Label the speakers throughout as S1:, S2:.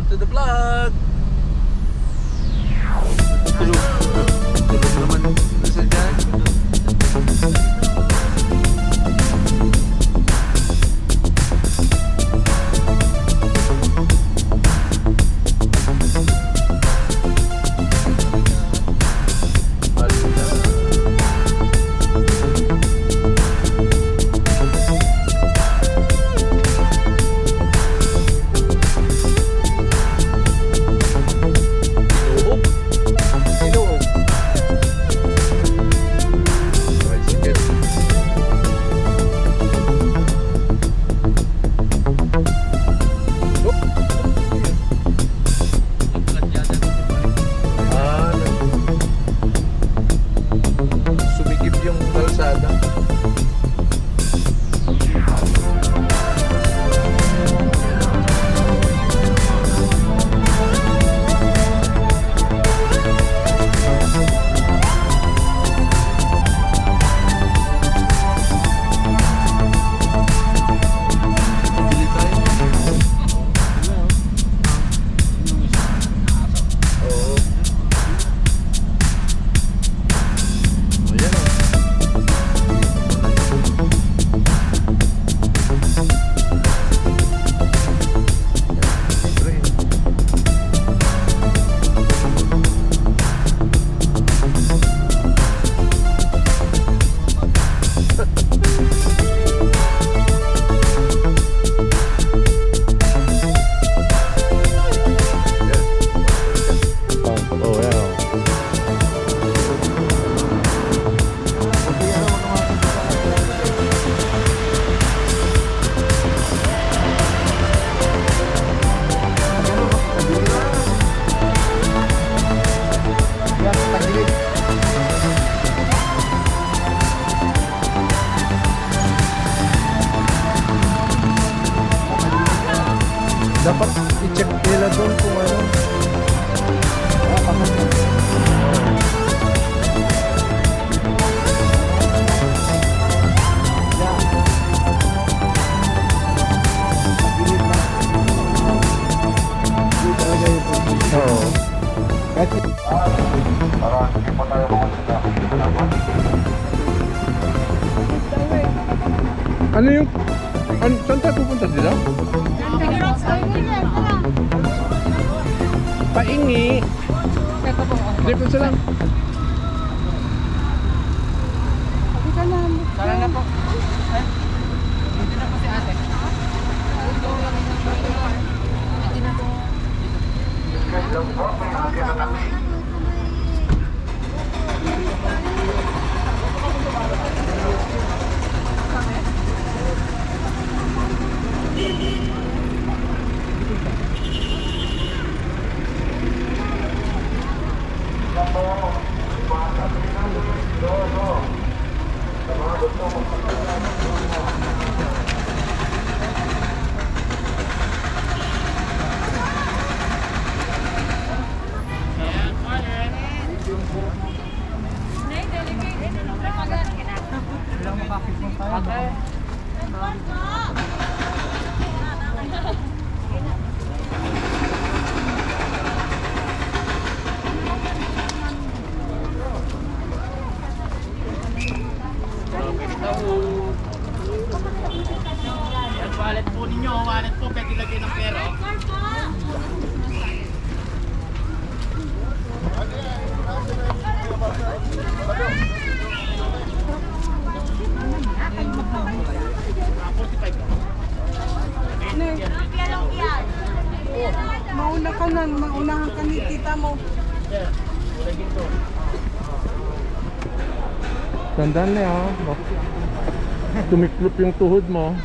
S1: to the vlog! Tulog. Tulog naman sa dyan.
S2: Dapat i-check nila doon kung ano. Oo. Ano yung... saan tayo pupunta dito? Paingi. Dito sa lang.
S3: Tara na po. Dito na po si ate. Dito na po. Wallet po ninyo, wallet po, pwede lagay ng pera.
S4: Mauna ka na, maunahan ka ni tita mo.
S2: Tandaan na ha. Tumiklop yung tuhod mo.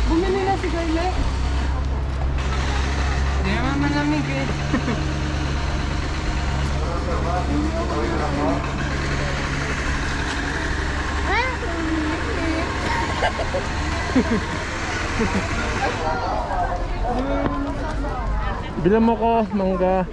S4: Bumili na si Garle.
S3: Hindi naman malamig eh.
S2: Bilang mo ko, mangga.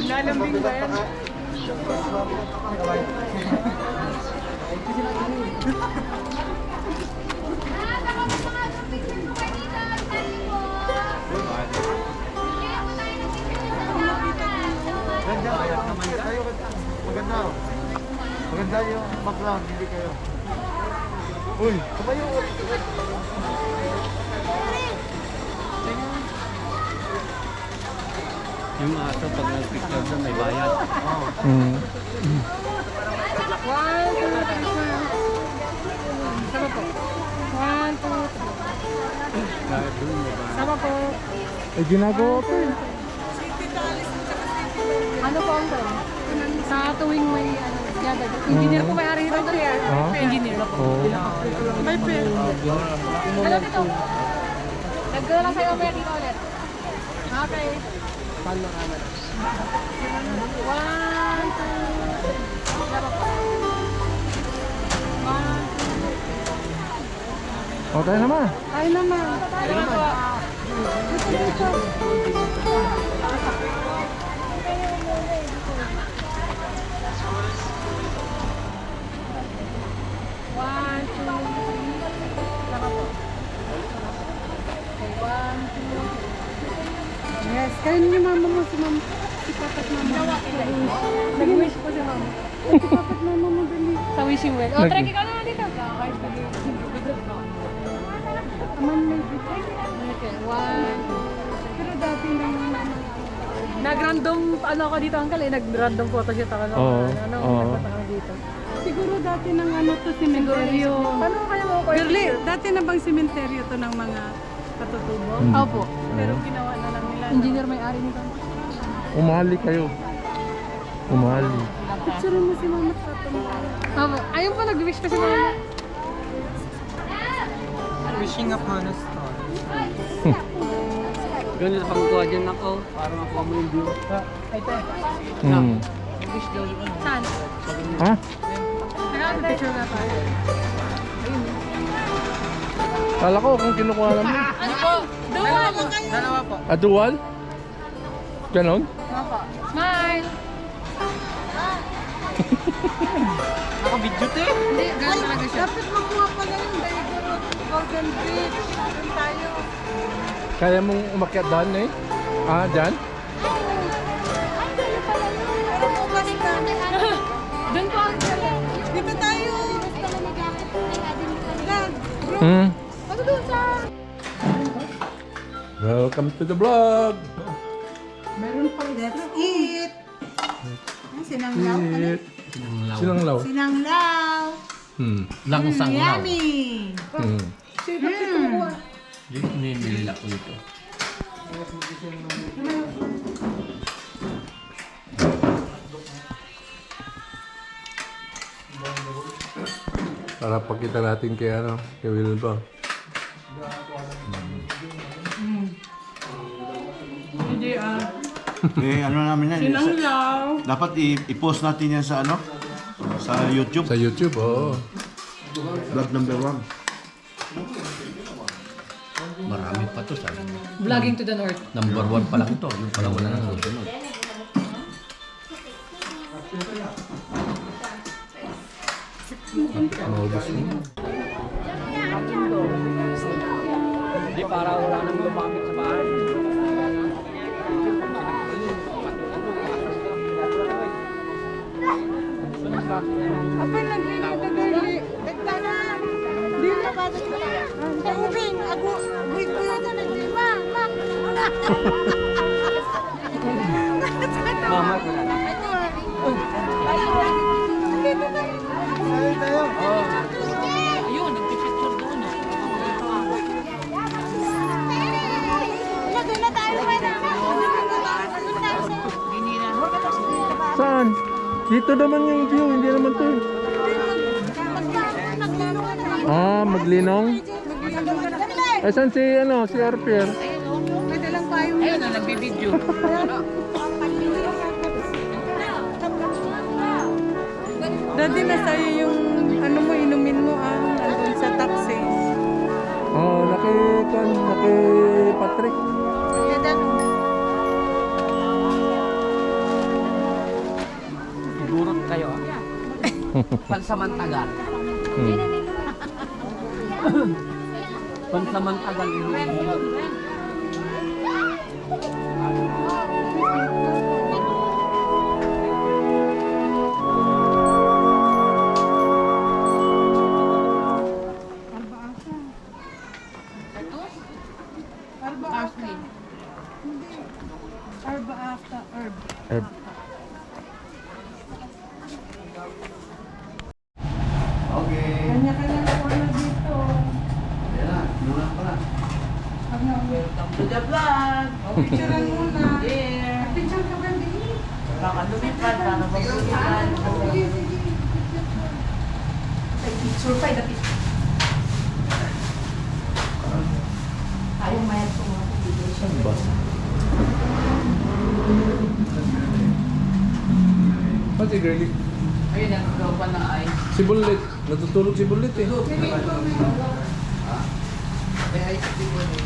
S3: Lalambing ba yan?
S1: Maganda kayo. Maganda. Maganda yung background, hindi kayo. Uy, kabayo.
S3: Yung aso pag nag-picture doon may bayad.
S2: Mm.
S4: One, two, three. Sama po. One, two, three.
S3: Kahit doon may bayad.
S4: Sama po.
S2: Eh, ginagawa ko eh.
S4: Ano po ang doon? Sa tuwing may ano, yada. Engineer po may-ari nito.
S2: Ah?
S4: Engineer na po.
S2: Oo.
S4: May pen. Ano ito? Nagdala lang sa'yo may dito ulit. Okay.
S3: Paano naman?
S4: One, two. Sama po. One, two.
S2: O, tayo naman.
S4: Tayo naman. Tayo naman. One, two, three. Sama po. Okay, one, two. Yes, kayo niyo mama mo si mama. Si papa't mama. Nag-wish po si mama. Si papa't mama mo dali. Sa wishing well. O, try ka na dito. Aman may okay, one. Pero dati nang nag-random ano ako dito uncle eh, nag-random photoshoot ako
S2: Oo,
S4: ano,
S2: oo.
S4: nagpunta ako dito. Siguro dati nang ano to sementeryo. Paano kaya mo ko? Dati na bang sementeryo to ng mga katutubo?
S2: Hmm.
S4: Opo. Pero ginawa na lang nila. Engineer may-ari nito.
S2: Umali kayo. Umali.
S4: Picture mo si mama sa tumulong. Opo. Ayun pa nag-wish pa si mama.
S3: Wishing upon a star. Ganun na pagkuha dyan ako para makuha mo yung view. Ay, te.
S2: Hmm.
S3: Wish daw yun.
S4: Saan?
S2: Ha?
S4: Naka-picture na tayo.
S2: Kala ko kung kinukuha naman.
S4: Ano po? Duwan!
S3: Dalawa po.
S2: Dual? Ganon?
S4: Opo. Smile!
S3: Naka-video te.
S4: Hindi, gano'n talaga siya. Dapat makuha pala yung Daigoro Golden Beach. Doon tayo.
S2: Kaya mong umakyat daan eh? Ah, dyan?
S4: Pero bukas na. Doon po ang galing. Di ba tayo? Ilan?
S2: Hmm.
S4: Ano doon sa...
S2: Welcome to the vlog!
S4: Meron pang... Let's eat! Sinanglaw.
S2: Eat. Sinanglaw.
S4: Sinanglaw.
S2: Hmm.
S3: Langsang lang.
S4: Yummy!
S2: Hmm.
S3: Nilila ko ito.
S2: Para pakita natin kay ano, kay Wilbur.
S4: Hindi
S1: Eh, ano namin yan?
S4: Sinanglaw.
S1: Dapat i-post natin yan sa ano? Sa YouTube.
S2: Sa YouTube, oo.
S1: Vlog number 1.
S3: Marami pa to sabi mo.
S4: Vlogging to the north.
S3: Number 1 pa lang ito. Yung pala wala nang susunod.
S2: Maubos mo.
S3: Hindi para wala nang lumapit sa bahay.
S4: Apa nagliliw na dali? Nagtana. Di na ba? Taubing. Ako. Buhay na naglima.
S3: Mama ko na.
S4: Ayun. Ayun.
S2: Dito naman yung view, hindi naman to. Ah, maglinong? Eh, saan si, si Arpier?
S4: Pwede lang tayo.
S3: Ayun na, nagbibideo.
S4: Daddy, nasa'yo yung ano mo, inumin mo nandun sa taxi.
S2: Oh, naki Patrick.
S3: Sigurot kayo. Pansamantagal. Pansamantagal inuulit.
S4: Arba after herb.
S2: Herb.
S1: Okay.
S4: Kanya-kanya na corner dito.
S1: Yan na, muna pala.
S4: Ano?
S3: Welcome to the vlog.
S4: Picturean muna.
S3: Yeah.
S4: Picture ka ba, Di?
S3: Baka lumipad, baka maglumipan.
S4: Sige, sige.
S5: Picture pa, the picture. Ayaw mayat ko mga publication.
S2: Pati girly.
S3: Ayun, nagkaw pa na ay.
S2: Si Bullet. Natutulog si Bullet eh.
S3: May ice cream mo eh.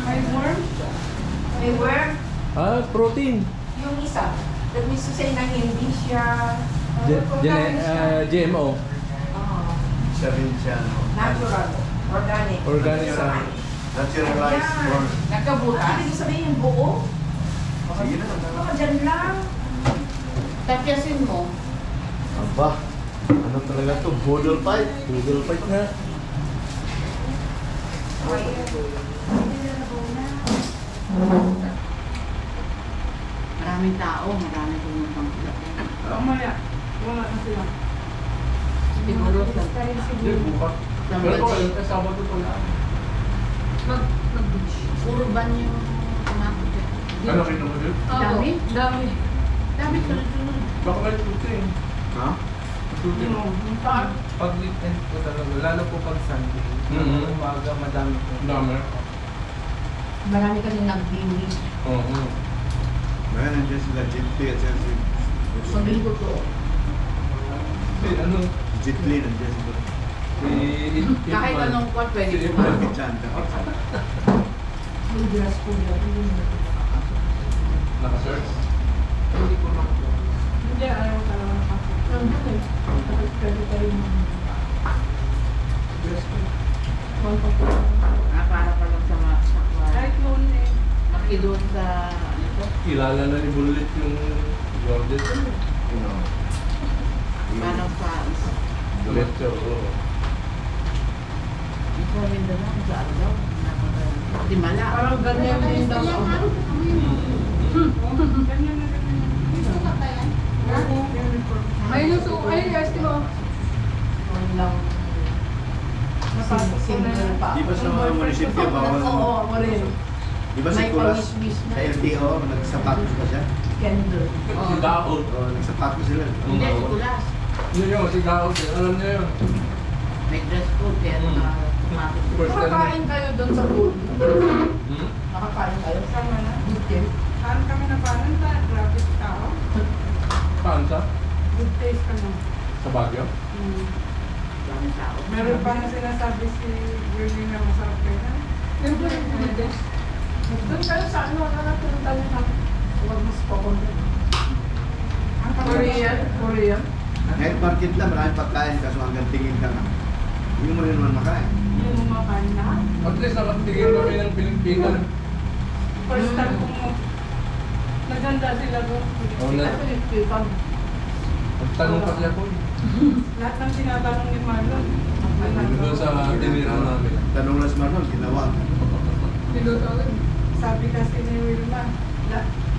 S4: May worm?
S5: May worm,
S2: Ah, protein.
S5: yung isa. That means to say na hindi siya
S2: GMO.
S1: Siya rin siya, no?
S5: natural, organic.
S2: Organic,
S5: Sa kanya.
S1: Naturalized or...
S3: Nagkabutas.
S5: Ibig sabihin yung buo,
S1: Sige na.
S5: baka dyan lang.
S3: Tapyasin mo.
S1: Aba, ano talaga to? Boodle fight?
S2: Google fight nga.
S3: Maraming tao, maraming pumupang vlog.
S4: Mamaya. Wala na sila.
S3: Siguro sa
S2: Hindi, bukas. Pero ko, kasama to pala.
S3: mag-beach. Puro ban yung tomato dyan.
S2: Ano kayo naman yun?
S3: Dami?
S4: Dami.
S3: Dami sunod-sunod.
S2: Baka kayo tuti eh.
S1: Ha?
S2: Tuti.
S6: Pag weekend po talaga, lalo po pag Sunday, umaga madami po.
S2: Dami.
S5: Marami kasi nag-viewing.
S2: Oo.
S1: Ngayon, nandiyan sila Jitli at sila si...
S5: Sabihin ko to.
S2: Ano?
S1: Jitli, nandiyan sila.
S3: Kahit anong kwat pwede
S2: Si
S3: kumain.
S1: Jackie Chan, Jackie Chan.
S5: Yung grass po yun.
S2: Naka-search.
S6: Hindi ko lang po.
S4: Hindi, ayaw ka naman ako.
S5: Nandun eh. Tapos pwede kayo
S3: Para pa lang sa mga
S4: Kahit noon eh.
S3: makidon sa ano to.
S2: Kilala na ni Bullet yung Jordan.
S1: You know.
S3: Paano sa
S2: Bullet siya, oo.
S3: sa Mindanao, sa Argao. Di mala.
S4: Parang ganyan din daw. Ganyan na ganyan. Ayun yung ayun yung estimo.
S5: lang.
S4: Napasok ko na yan.
S1: Di ba sa mga munisipyo, bawal?
S5: Oo, ako rin.
S1: Di ba si
S5: May
S1: Kulas,
S5: pawiswis na.
S1: sa LTO, nagsapatos pa siya?
S5: Candle.
S2: Si Daod.
S1: Oo, nagsapatos sila.
S3: Hindi, si Kulas.
S2: Yun yun, si Daod. Alam niya yun.
S3: May dress code kaya mga tumato.
S2: First time.
S5: Nakakain kayo doon sa food.
S2: Hmm?
S5: Nakakain kayo.
S4: Sama na.
S5: Good taste.
S4: Saan kami na paano tayo? Grabe sa tao.
S2: Paansa?
S4: Good taste ka mo.
S2: Sa Baguio?
S3: Daming tao.
S4: Meron pa na sinasabi si Willie na masarap kayo na. Meron pa yung good taste.
S5: Doon kayo sa ano, pumunta niyo sa huwag mas pakunti.
S4: Ang
S5: Korean. Korean.
S1: Kahit market lang, maraming pagkain, kaso hanggang tingin ka na. Hindi mo rin naman makain.
S4: Hindi mo makain na.
S2: At least nakatigil kami ng Pilipinas.
S4: First time kong naganda sila doon.
S2: Oo na.
S5: Ito yung chicken.
S2: Nagtanong kasi ako.
S4: Lahat ng tinatanong ni Marlon.
S2: Doon sa tinira namin.
S1: Tanong lang si Marlon, ginawa.
S4: Niluto agad. Sabi kasi ni Wilma,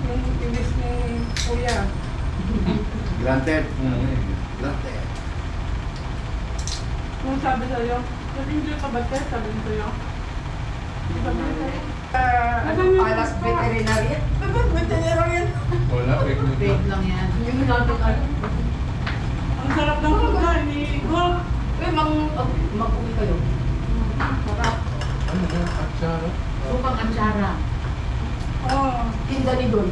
S4: yung tinis ni Kuya.
S1: Granted.
S2: Mm.
S1: Granted.
S5: Kung sabi sa'yo, nag-enjoy ka ba tayo? Sabi ko sa'yo. Sabi ko sa'yo.
S7: Alas veterinary. Bakit veterinary?
S6: Wala, fake news.
S3: Fake lang yan.
S7: Yung natin ano.
S5: Ang sarap ng pagkain ni Igor.
S7: Mag-uwi kayo.
S5: Sarap.
S6: Ano yan? Atsara?
S3: Sukang atsara.
S5: Oh.
S7: Tinda ni Doy.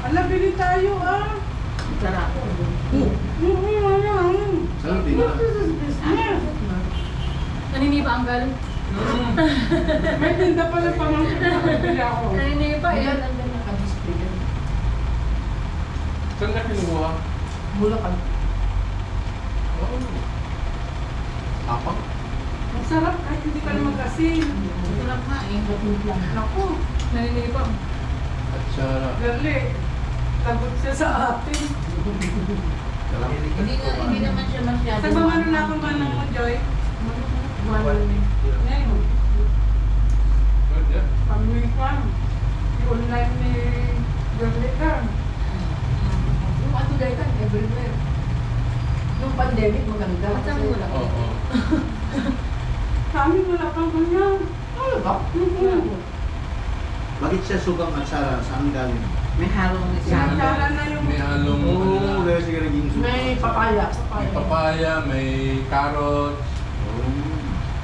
S5: Ala, bili tayo ah.
S3: Sarap.
S1: Sarap din na.
S4: Naniniba ang galing.
S5: May tinda pala pamangkin na bili ako.
S4: Naniniba eh.
S7: Ayan, ang ganda naka-display yan.
S6: Saan ka kinuha?
S7: Bulacan.
S6: Oh. Tapang?
S5: Ang sarap kahit hindi ka naman kasi.
S3: Sarap nga eh.
S5: Naku,
S4: Naniniba.
S6: Atsara.
S5: Lali. Tagot siya sa atin.
S3: Hindi naman siya masyado.
S5: Sa mga na akong manang mo, Joy. Ngayon,
S6: Good, yeah.
S5: pamilikan. I-online ni Lali ka.
S7: Yung atulay kan, everywhere. Nung pandemic, maganda.
S3: At saan
S7: Kasi-
S3: wala?
S6: Oo.
S5: Sa amin wala pang ganyan.
S7: Ano ba?
S1: Bakit siya sugang atsara? Saan galing?
S3: May halong atsara.
S5: Sinasara na yung...
S6: May halong ano
S1: Oo,
S6: na.
S1: dahil siguro naging sugang.
S7: May papaya.
S6: May papaya, may carrots.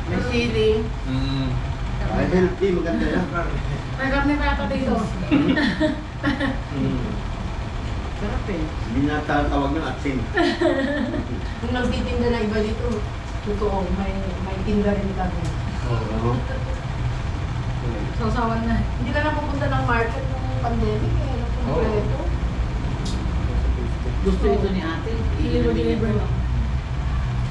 S3: May sili.
S6: Mm.
S1: Ay, healthy, maganda yan.
S4: May karne pa ito dito.
S3: Sarap eh.
S1: Hindi na tawag ng atsin.
S7: Kung nagtitinda na iba dito, totoo, may tinda rin kami.
S1: Oo.
S4: Sausawan na.
S7: Hindi ka na pupunta ng market nung pandemic eh. Kompleto.
S3: Gusto ito ni ate.
S4: Deliver lang.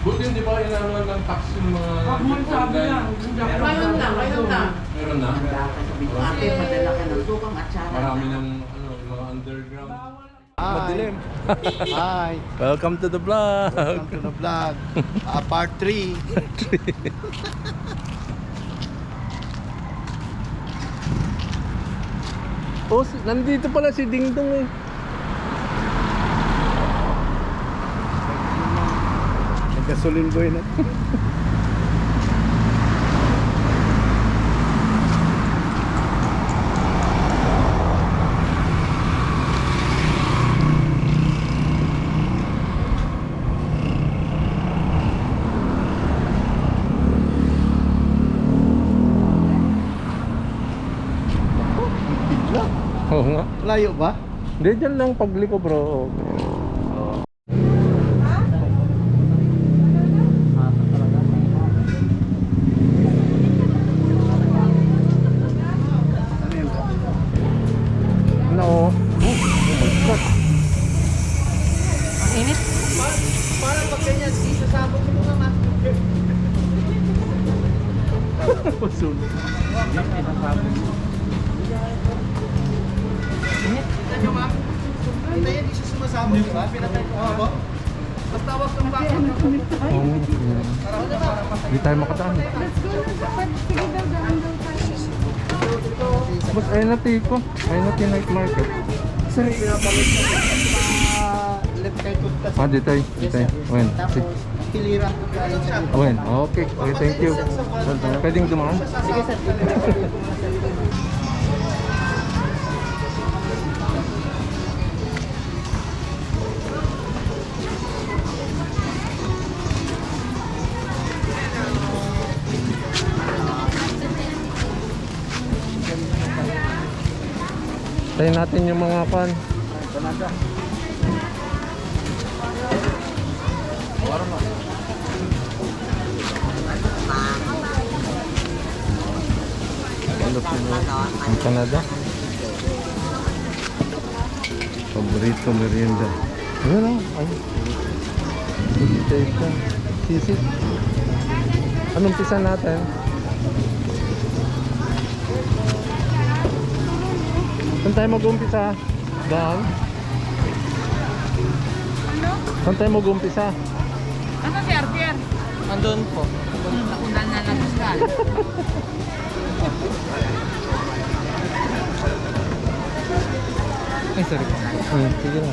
S6: Buti hindi ba inanuan ng tax yung mga...
S5: Huwag mo sabi lang.
S7: Ngayon na.
S6: Meron na?
S3: Sabi ko, ate, padala ka ng sukang atsara.
S6: Marami ng ano, yung mga underground.
S1: Madilim. Hi.
S2: Welcome to the vlog.
S1: Welcome to the vlog. Part 3.
S2: Oh, nandito pala si Dingdong eh.
S1: Nagkasulin boy na.
S2: Oo nga.
S1: Layo ba?
S2: Hindi, dyan lang pagliko bro.
S1: Ano yun?
S2: No. Oh my God.
S3: Ang init.
S7: Parang pag ganyan, isasabog mo naman.
S2: Masunod.
S7: Kita nyo ma'am? Ito yan, isa sumasabog, di ba? Pinatay ko ba? Basta wag kang baka.
S2: Oh, hindi tayo makadaan. Mas ayun na tiko. Ayun na night market.
S7: Sir, pinapamit ko left kay toothpaste.
S2: Ah, dito tayo. Wen.
S7: Tapos, pilira.
S2: Wen. Okay. Okay, thank you. Pwedeng dumaan?
S7: Sige sir.
S2: Tayo natin yung mga pan. Ang Canada. Paborito merienda. Ayun o. Ay. Ito. Sisit. Anong pisa natin? Saan tayo mag-umpisa? Daan?
S4: Ano?
S2: Saan tayo mag-umpisa?
S4: Ano si Arpier?
S2: Andun po.
S3: Nakunan na lang ka.
S2: Ay, sorry. Sige na.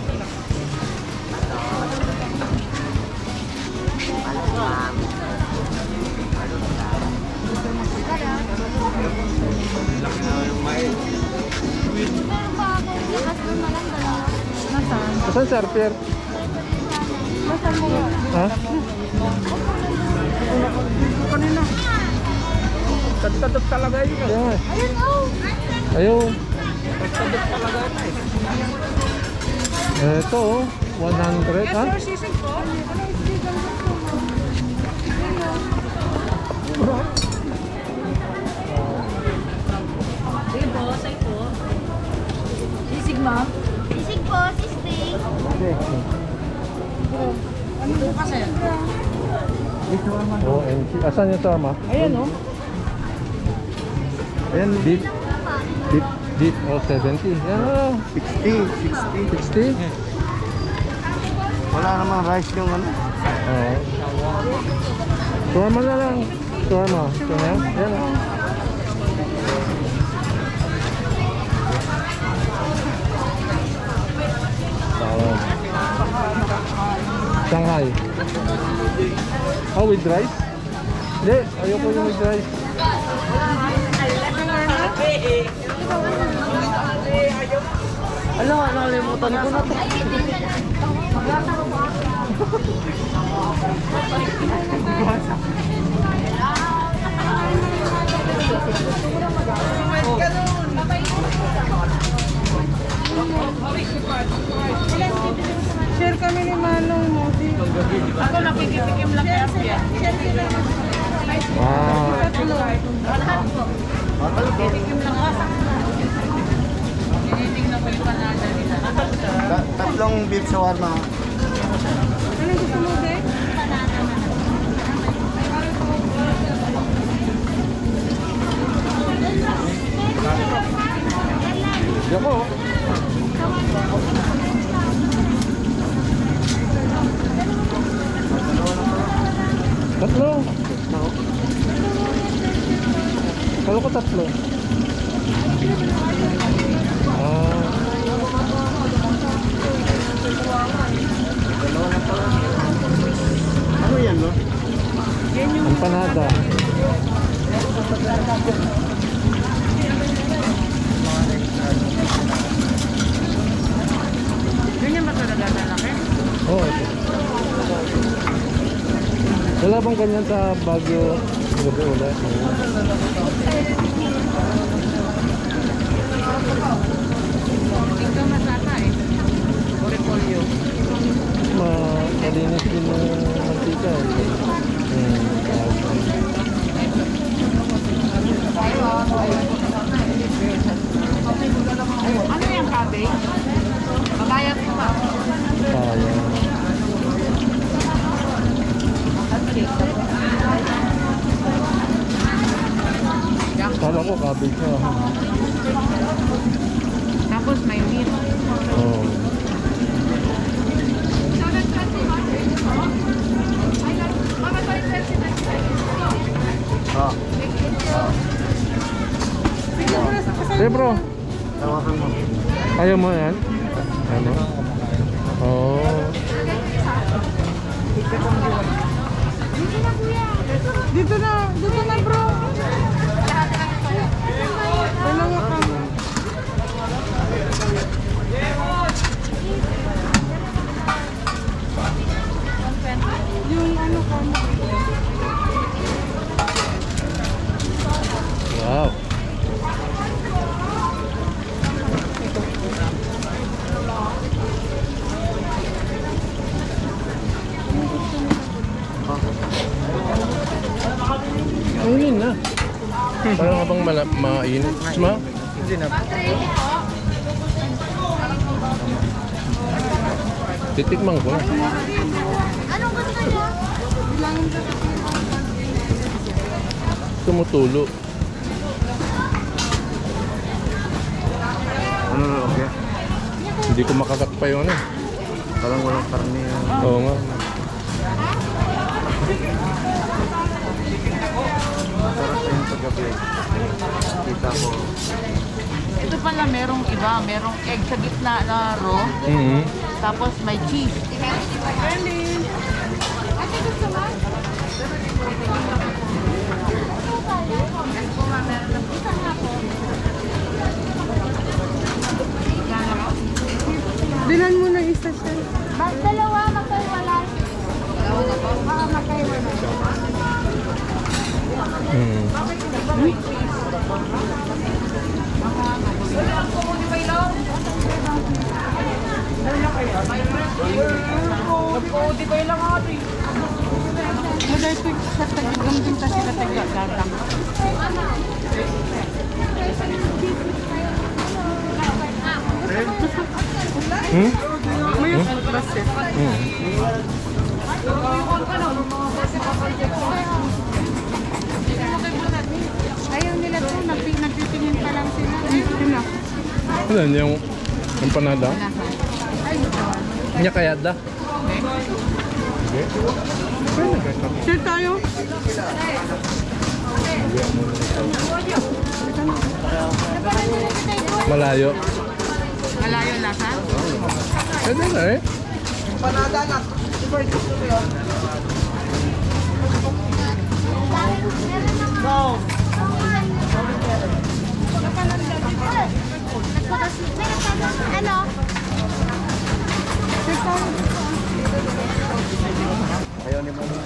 S2: Saan surfer?
S4: Masan mo nga?
S2: Ha?
S4: Kanina.
S6: Tadtadot talaga yun.
S2: Kaya nga.
S4: Ayun, oh!
S2: Ayun.
S6: Tadtadot talaga yun eh.
S2: Ito oh. 100 ha?
S4: sisig po. Ano isig ang gusto mo?
S5: Sige po, say po. Sisig, ma'am. Sisig po, sisig.
S4: Ano po kasi?
S2: OMG. Asan yung sama?
S4: Ayan, oh.
S2: Ayan, beef. Beef. Oh, 70. Yan oh.
S1: 60.
S2: 60?
S1: Wala namang rice yung ano.
S2: Oo. Shawarma na lang. Shawarma. Ito na. Yan oh. Tawag. Shanghai. Oh, with rice? Hindi, ayoko yung with rice.
S3: Alam, nakalimutan ko na to.
S4: Share kami ni Manong mo.
S5: Ako nakikitikim lang kaya siya.
S2: Ah,
S5: Nakikitikim lang ako. Tinitingnan ko yung panada nila.
S1: Tatlong beef shawarma.
S4: Anong gusto mo, Be?
S2: yako. Tatlo. Kalo ko tatlo. Ah.
S1: Ano yan, no?
S2: Empanada.
S5: Ganyan ba talaga lalaki?
S2: Oh, ito. Wala bang ganyan sa Baguio? Gabi ulit.
S5: Hindi ka masaka eh. Orepolyo.
S2: Malinis din yung mantika.
S5: Ano yung cabbage? Mabayat ko ba?
S2: Kala ko cabbage na.
S5: Tapos may meat.
S2: Oh.
S1: Ah,
S2: Hey bro,
S1: tawakan mo.
S2: ayaw mo yan? Ano? Oh.
S4: Dito na, bro. Dalawa ka. Yung ano ka mo.
S2: Wow. Ayun na. Parang habang mainit. Ma?
S6: Hindi na.
S2: Titikman ko na.
S5: Anong gusto niyo?
S2: Tumutulo.
S1: Ano na, okay?
S2: Hindi ko makakat pa yun eh.
S1: Parang walang karne.
S2: Oo nga.
S1: Sarap yung paggabi. Kita ko.
S5: Ito pala merong iba. Merong egg sa gitna na raw.
S2: Mm-hmm.
S5: Tapos may cheese.
S4: Bilan mo ng isa siya. Modal ito sa tagigam din sa sila taga-gatang. May basit. Ayaw nila to, nagtitingin pa lang sila. Ito na.
S2: Ano yung empanada? Nya kaya da? Okay.
S4: Share tayo.
S2: Malayo.
S4: Malayo lasa.
S2: Pwede na eh.
S7: Panada na. Diba gusto mo yun? No.
S5: Ano?
S1: Ayaw ni Mama.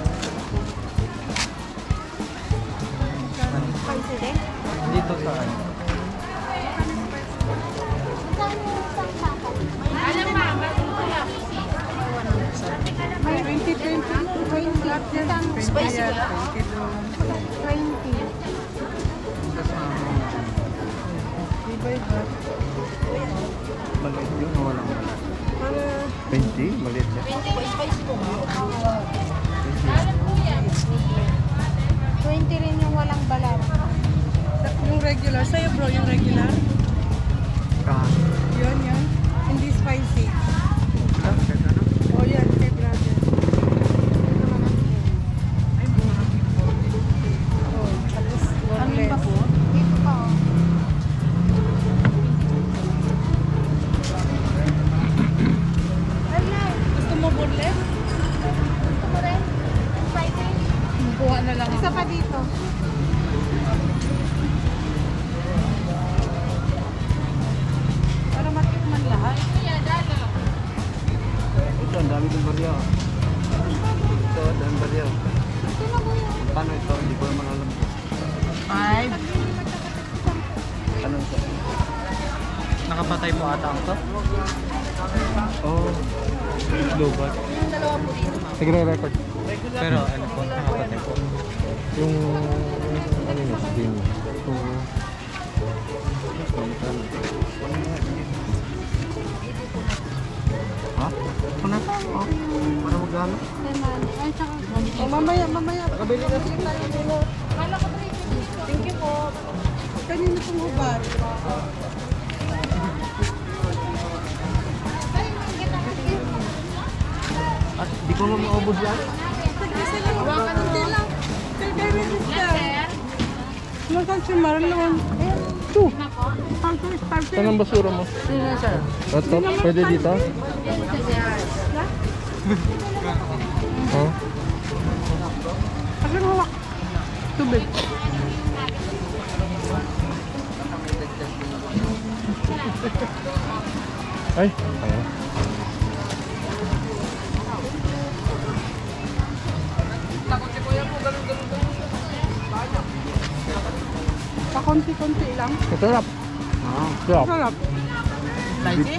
S6: Dito sa ano?
S4: May 20.
S5: Spicy ba?
S4: 20.
S1: Maliit yun, walang maliit. 20? Maliit yan.
S5: 20 rin yung walang balat.
S4: Yung regular. Sa'yo bro, yung regular. Yun. Hindi spicy. Oh, yan. Kay brother. Oh, tapos boneless.
S5: Dito pa oh.
S4: Gusto mo boneless?
S5: Gusto mo rin? Spicy?
S4: Kuha na lang.
S5: Isa pa dito.
S4: Para matikman lahat.
S1: Ito, ang dami kong barya. Ito, ang dami barya. Paano ito? Hindi ko naman alam.
S3: 5.
S1: Anong ito?
S3: Nakapatay po ata ang to.
S1: Oh,
S2: Lobat. Nagre-record.
S3: Pero ano po, nakapatay po.
S2: Yung ano yung skin.
S1: ha? Ano na? Oh, para magano?
S4: Ay, tsaka. Oh, mamaya. Pakabili na sila. Thank you po. Kanino pong hubad?
S1: At di ko mo maubos yan?
S4: Isa lang. Hindi lang. Kaya lang. Makan si Marlon. Two.
S2: Saan ang basura mo? Ito, pwede dito? Oh.
S4: Akin hawak. Tubig.
S2: Ay, ano?
S4: Pakonti-konti lang.
S2: Masarap.
S1: Ah,
S2: Sarap.
S4: Sarap.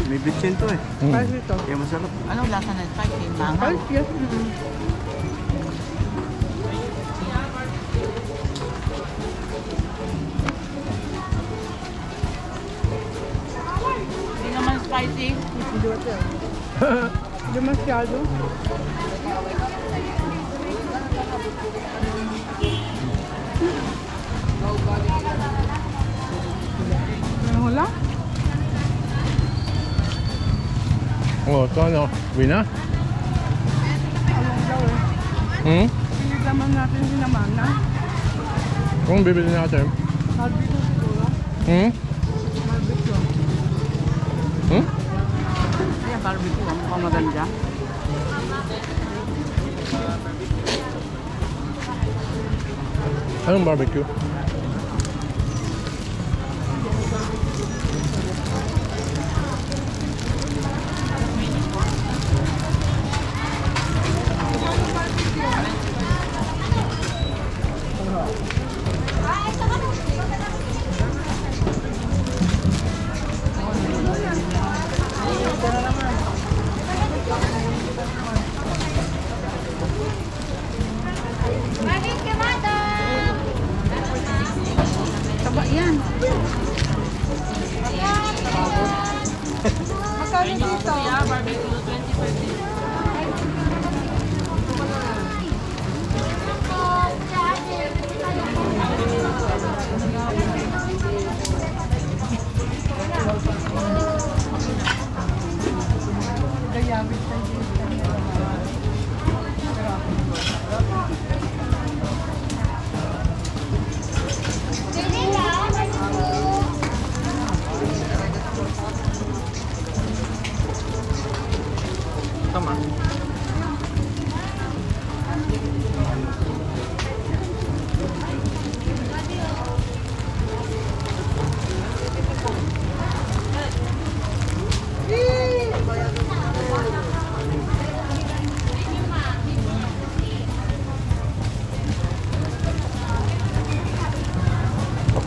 S1: may bitchin to eh.
S4: Spicy to.
S1: Kaya masarap.
S3: Anong lasa ng spicy? Manghang?
S4: Spicy, yes.
S3: Hindi naman spicy.
S4: Hindi masyado. Ano hula?
S2: Oh, ito ano? Wina?
S4: Along daw eh.
S2: Hmm?
S4: Pinig naman natin sinamana.
S2: Kung bibili natin?
S4: Barbecue siguro.
S2: Hmm?
S4: Barbecue.
S2: Hmm?
S3: Kaya barbecue, ang mukhang maganda.
S2: Anong barbecue?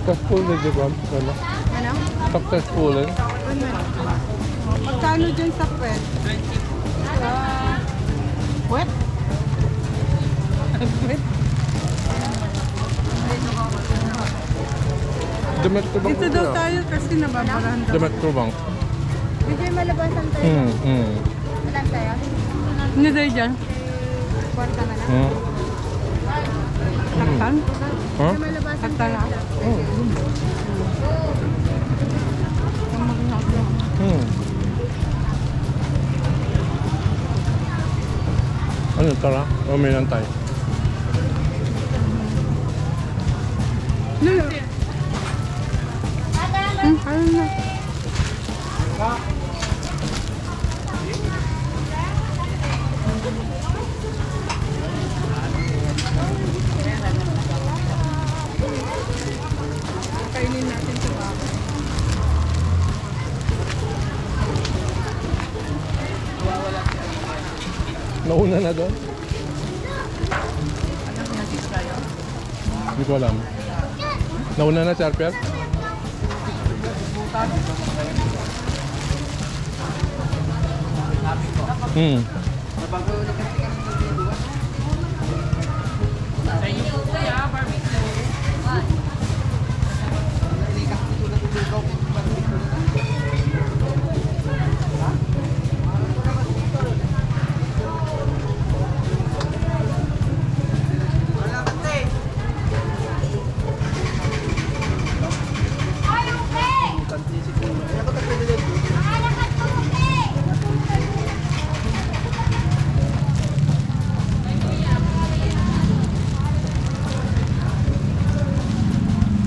S2: Successful na di ba? Wala.
S4: Ano?
S2: Successful eh.
S4: Magkano dyan sa pwet? Pwet? Pwet?
S2: Demetro Bank.
S4: Dito daw tayo kasi nababarahan daw.
S2: Demetro Bank.
S8: Dito yung malabasan tayo. Saan tayo?
S4: Hindi tayo dyan.
S8: Kwarta na lang.
S4: Taktan?
S2: Huh?
S8: Malabasan
S4: Taktan na.
S2: Ano, tara? O may nantay?
S4: Ano na? Kainin natin sa bako.
S2: Nauna na doon? Hindi ko alam. Nauna na si Arpiat? Hmm.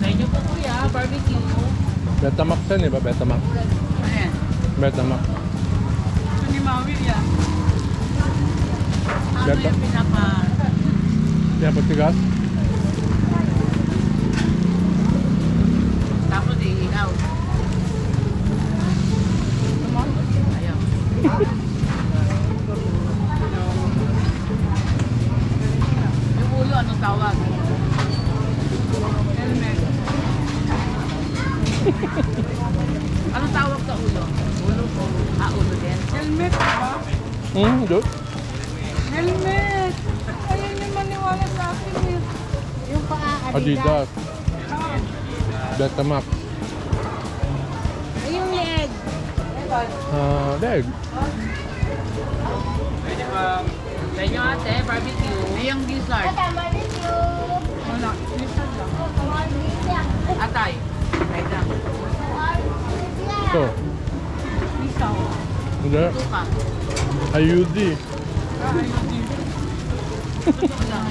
S3: Sa inyo po kuya, barbecue.
S2: Betamax yan eh ba? Betamax.
S3: Ayan.
S2: Betamax.
S3: Ito ni Maui yan. Ano
S2: Ganda.
S3: yung pinapa...
S2: Yan, pagtigas?
S3: Tapos iihaw. Ayaw. Yung ulo, anong tawag? Helmet. Anong tawag sa ulo? Ulo po. Ulo din.
S4: Helmet ba?
S2: Good.
S4: Helmet! Ayun yung maniwala sa akin eh.
S8: Yung paa,
S2: Adidas. Betamax.
S8: Ay, yung leeg.
S2: Leg.
S3: Pwede ba? Sa inyo ate, barbecue. Ay, yung gizzard.
S4: Wala. Lisa lang.
S3: Atay. Atay lang.
S2: Ito.
S4: Lisa.
S2: Hindi.
S3: Tuka.
S2: IUD.
S4: Ayun din.
S3: Tuka lang.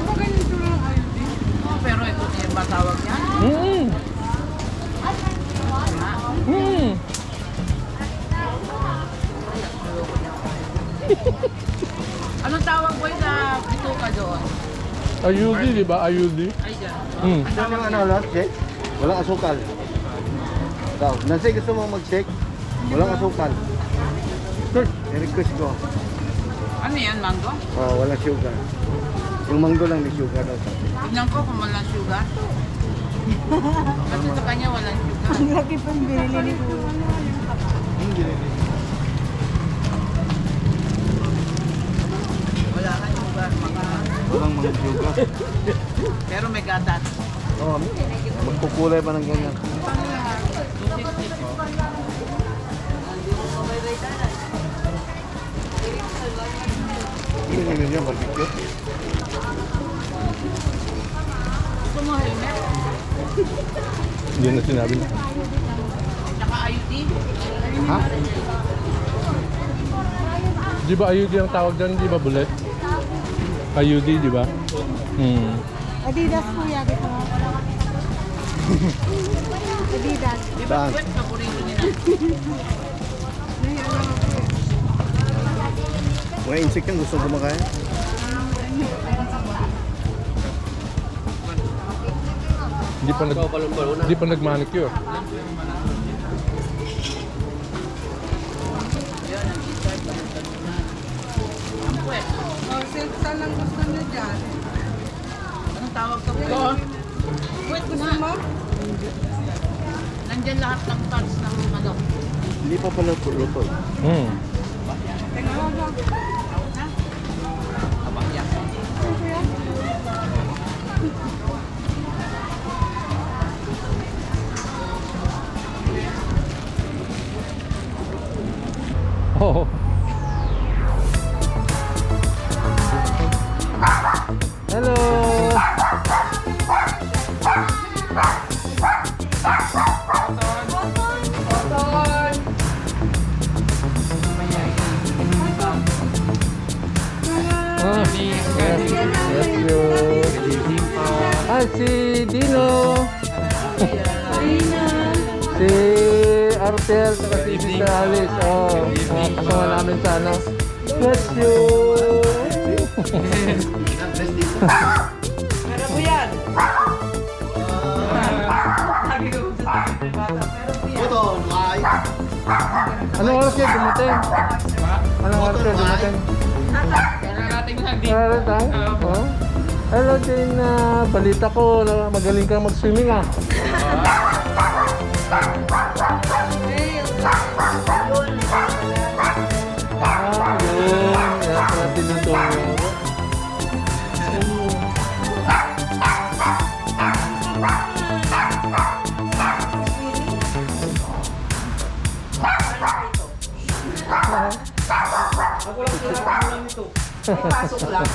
S4: Ako ganito lang ayun din.
S3: Oh, pero ito yung matawag niya.
S2: Mm. Mm.
S3: Anong tawag po sa bituka doon?
S2: IUD, di ba? IUD.
S3: Ay, dyan.
S2: Mm.
S1: Ito yung ano, Lord, check. Walang asukal. Daw, nasi gusto mong mag-check? Walang asukal. I-request ko.
S3: Ano yan, mango?
S1: Oh, walang sugar. Yung mango lang may sugar daw.
S3: Tignan ko kung walang sugar. Kasi sa kanya walang sugar.
S4: Ang laki pang binili ni Kuya.
S3: Wala ka sugar.
S1: Walang mga sugar.
S3: Pero may gatas.
S1: Oh, magkukulay pa ng ganyan.
S3: 260.
S1: Hindi nyo niya barbecue.
S3: Gusto mo helmet?
S2: Hindi na sinabi.
S3: Tsaka IUD?
S1: Ha?
S2: Di ba IUD ang tawag dyan? Di ba bullet? IUD, di ba? Hmm.
S8: Adidas kuya, dito mo. Adidas.
S3: Di ba
S1: Saan?
S3: kwet paborito nila?
S1: Mga insect yan gusto kumakain.
S2: Hindi pa nag-manicure.
S3: Ang kwet.
S4: Oh, saan ang gusto niya dyan?
S3: Anong tawag sa kwet? Wait, gusto mo? Nandyan lahat ng parts ng manok.
S1: Hindi pa pala luto.
S2: Oh. Hello. Ah, yes, yes, si Dino. Si Artel, saka si Sister Alice. Oh, kasama namin sa ano. Bless you.
S3: Pero po yan.
S7: Ito, ay.
S2: Anong oras kayo dumating? Anong oras kayo dumating? Karating. Oh. Hello Jane, balita ko na magaling kang mag-swimming ah. Yun. Kaya pala tinutulong.
S5: Ako lang ito. Pasok lang.